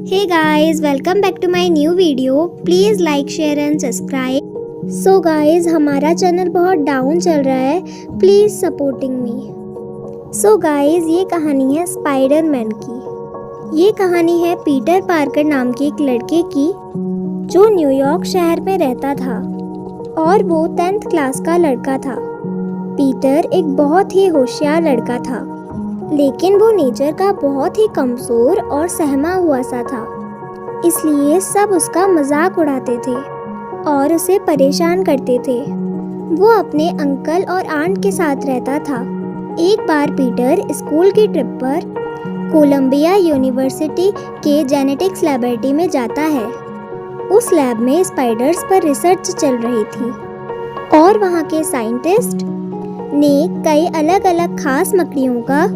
Hey guys, welcome back to my new video. Please like, share and subscribe. So guys, हमारा channel बहुत down चल रहा है. Please supporting me. So guys, ये कहानी है स्पाइडरमैन की. ये कहानी है पीटर पार्कर नाम के एक लड़के की जो न्यूयॉर्क शहर में रहता था और वो 10th क्लास का लड़का था. पीटर एक बहुत ही होशियार लड़का था, लेकिन वो नेचर का बहुत ही कमज़ोर और सहमा हुआ सा था. इसलिए सब उसका मजाक उड़ाते थे और उसे परेशान करते थे. वो अपने अंकल और आंट के साथ रहता था. एक बार पीटर स्कूल की ट्रिप पर कोलंबिया यूनिवर्सिटी के जेनेटिक्स लैबोरेटरी में जाता है. उस लैब में स्पाइडर्स पर रिसर्च चल रही थी और वहाँ के साइंटिस्ट ने कई अलग अलग खास मकड़ियों का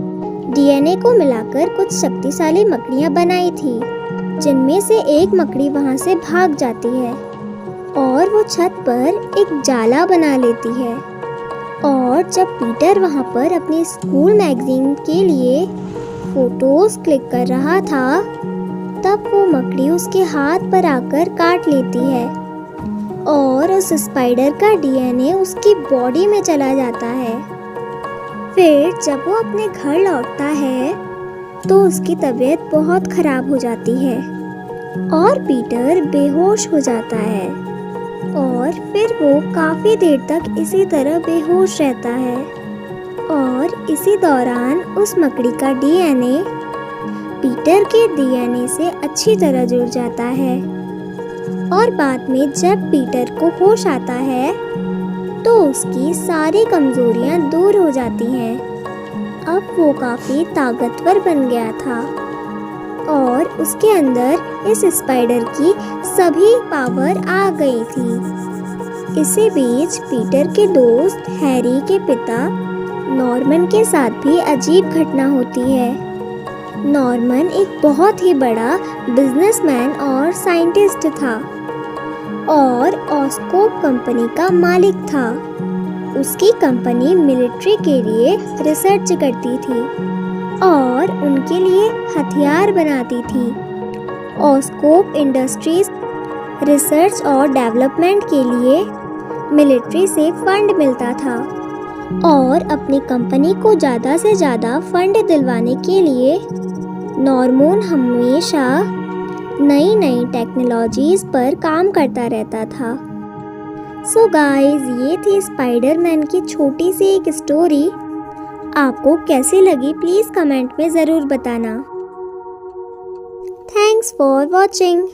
डीएनए को मिलाकर कुछ शक्तिशाली मकड़ियाँ बनाई थी, जिनमें से एक मकड़ी वहाँ से भाग जाती है और वो छत पर एक जाला बना लेती है. और जब पीटर वहाँ पर अपनी स्कूल मैगजीन के लिए फोटोज क्लिक कर रहा था, तब वो मकड़ी उसके हाथ पर आकर काट लेती है और उस स्पाइडर का डीएनए उसकी बॉडी में चला जाता है. फिर जब वो अपने घर लौटता है तो उसकी तबीयत बहुत खराब हो जाती है और पीटर बेहोश हो जाता है और फिर वो काफ़ी देर तक इसी तरह बेहोश रहता है. और इसी दौरान उस मकड़ी का डीएनए पीटर के डीएनए से अच्छी तरह जुड़ जाता है और बाद में जब पीटर को होश आता है तो उसकी सारी कमजोरियां दूर हो जाती हैं. अब वो काफ़ी ताकतवर बन गया था और उसके अंदर इस स्पाइडर की सभी पावर आ गई थी. इसी बीच पीटर के दोस्त हैरी के पिता नॉर्मन के साथ भी अजीब घटना होती है. नॉर्मन एक बहुत ही बड़ा बिजनेसमैन और साइंटिस्ट था और ऑस्कोप कंपनी का मालिक था. उसकी कंपनी मिलिट्री के लिए रिसर्च करती थी और उनके लिए हथियार बनाती थी. ऑस्कोप इंडस्ट्रीज रिसर्च और डेवलपमेंट के लिए मिलिट्री से फंड मिलता था और अपनी कंपनी को ज़्यादा से ज़्यादा फंड दिलवाने के लिए नॉर्मन हमेशा नई नई टेक्नोलॉजीज़ पर काम करता रहता था. सो गाइस, ये थी स्पाइडरमैन की छोटी सी एक स्टोरी. आपको कैसी लगी प्लीज़ कमेंट में ज़रूर बताना. Thanks for watching.